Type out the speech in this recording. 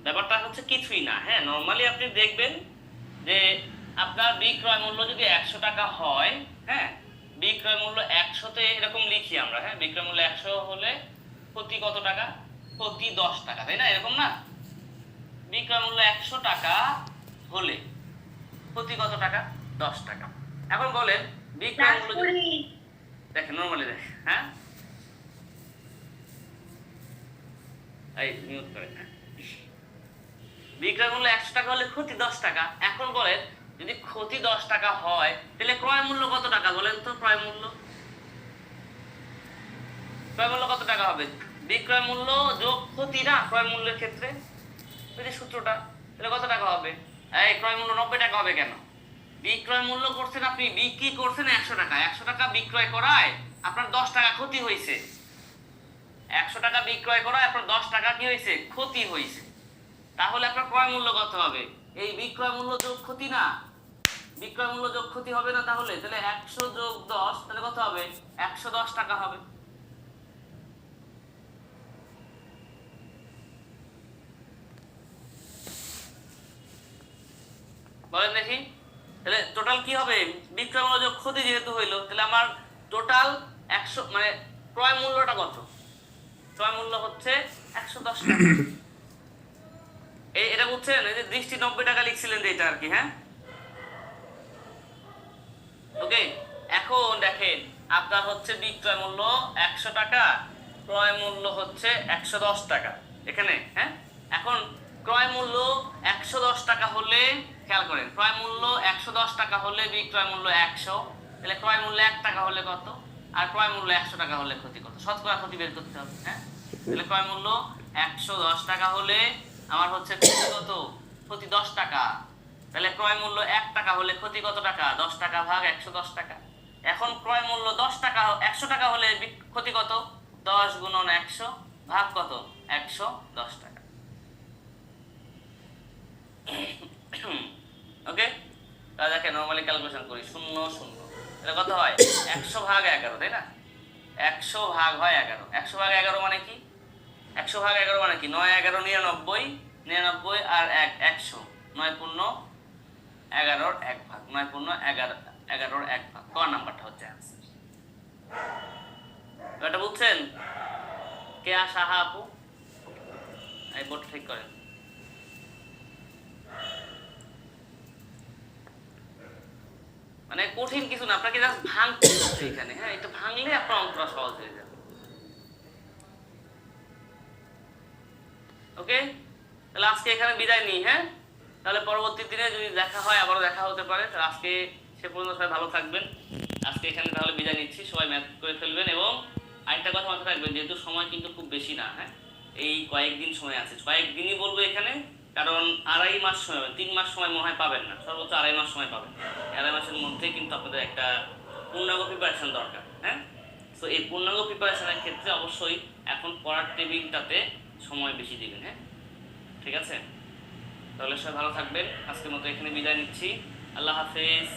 ব্যাপারটা হচ্ছে কিছুই না। হ্যাঁ, নর্মালি আপনি দেখবেন যে আপনার বিক্রয় মূল্য যদি 100 টাকা হয়, হ্যাঁ, বিক্রয় মূল্য 100তে এরকম লিখি আমরা, হ্যাঁ, বিক্রয় মূল্য 100 হলে ক্ষতি কত টাকা? ক্ষতি 10 টাকা, তাই না? এরকম না? বিক্রয় মূল্য 100 টাকা হলে ক্ষতি কত টাকা? 10 টাকা। এখন বলেন বিক্রয় মূল্য যদি দেখেন, নরমালি দেখেন, হ্যাঁ, এই মিউট করেন, হ্যাঁ, বিক্রয় মূল্য 100 টাকা হলে ক্ষতি 10 টাকা। এখন বলেন যদি ক্ষতি 10 টাকা হয় তাহলে ক্রয় মূল্য কত টাকা বলেন তো? ক্রয় মূল্য কত টাকা হবে? বিক্রয় মূল্য যোগ ক্ষতি না ক্রয় মূল্যের ক্ষেত্রে, ওই যে সূত্রটা, তাহলে কত টাকা হবে? এই ক্রয় মূল্য 90 টাকা হবে কেন? বিক্রয় মূল্য করছেন আপনি, বিক্রি করছেন 100 টাকা, 100 টাকা বিক্রয় করায় আপনার 10 টাকা ক্ষতি হয়েছে। 100 টাকা বিক্রয় করায় আপনার 10 টাকা কি হয়েছে? ক্ষতি হয়েছে। তাহলে আপনার ক্রয় মূল্য কত হবে? এই বিক্রয় মূল্য যোগ ক্ষতি না, বিক্রয় মূল্য যোগ ক্ষতি হবে না? তাহলে 100 যোগ 10 তাহলে কত হবে? 110 টাকা হবে। বলেন দেখি, তাহলে টোটাল কি হবে? বিক্রয় মূল্য যোগ ক্ষতি যেহেতু হইলো, তাহলে আমার টোটাল 100 মানে ক্রয় মূল্যটা কত? ক্রয় মূল্য হচ্ছে 110 টাকা। এটা বুঝছেন? এই যে দৃষ্টি 90 টাকা লিখছিলেন যে এটা আর কি, হ্যাঁ, ওকে। এখন দেখেন আপনার হচ্ছে বিক্রয় মূল্য 100 টাকা, ক্রয় মূল্য হচ্ছে 110 টাকা এখানে, হ্যাঁ। এখন ক্রয় মূল্য 110 টাকা হলে, খেয়াল করেন, ক্রয় মূল্য 110 টাকা হলে বিক্রয় মূল্য 100, তাহলে ক্রয় মূল্য 1 টাকা হলে কত? আর ক্রয় মূল্য 100 টাকা হলে ক্ষতি কত? শতকরা ক্ষতি বের করতে হবে, হ্যাঁ। তাহলে ক্রয় মূল্য 110 টাকা হলে আমার হচ্ছে ক্ষতি কত? ক্ষতি 10 টাকা। তাহলে ক্রয় মূল্য 1 টাকা হলে ক্ষতি কত টাকা? 10 টাকা ভাগ 110 টাকা। এখন ক্রয় মূল্য 10 টাকা 100 টাকা হলে ক্ষতি কত? 10 গুণন 100 ভাগ কত? 110 টাকা। ওকে, তাহলে দেখেন নরমালি ক্যালকুলেশন করি, 0 0, তাহলে কত হয়? 100 ভাগ 11, তাই না? 100 ভাগ হয় 11, 100 ভাগ 11 মানে কি? 100 ভাগ 11 মানে কি? 9 11 99, 99 আর 1 100, 9 পূর্ণ 11 1 ভাগ, 9 পূর্ণ 11 11 1 ভাগ, ক নাম্বারটা হচ্ছে आंसर। এটা বুঝছেন? কে সাহা আপু, এই বোর্ড ঠিক করেন। মানে কঠিন কিছু না, আপনাকে জাস্ট ভাঙতে হচ্ছে এখানে, হ্যাঁ, এটা ভাঙলে আপনার অঙ্কটা সহজ হয়ে যাবে। ওকে, তাহলে আজকে এখানে বিদায় নিই, হ্যাঁ। তাহলে পরবর্তী দিনে যদি দেখা হয় আবারও দেখা হতে পারে। তাহলে আজকে সে পর্যন্ত সবাই ভালো থাকবেন। আজকে এখানে তাহলে বিদায় নিচ্ছি, সবাই ম্যাথ করে ফেলবেন। এবং আরেকটা কথা মাথায় রাখবেন, যেহেতু সময় কিন্তু খুব বেশি না, হ্যাঁ, এই কয়েকদিন সময় আছে, কয়েকদিনই বলবো এখানে, কারণ 2.5 মাস সময় পাবেন, 3 মাস সময় মনে হয় পাবেন না, সর্বোচ্চ 2.5 মাস সময় পাবেন। 2.5 মাসের মধ্যে কিন্তু আপনাদের একটা পূর্ণাঙ্গ প্রিপারেশন দরকার, হ্যাঁ। তো এই পূর্ণাঙ্গ প্রিপারেশনের ক্ষেত্রে অবশ্যই এখন পড়ার টেবিলটাতে সময় বেশি দিবেন, হ্যাঁ, ঠিক আছে। তাহলে সবাই ভালো থাকবেন, আজকের মতো এখানে বিদায় নিচ্ছি, আল্লাহ হাফেজ।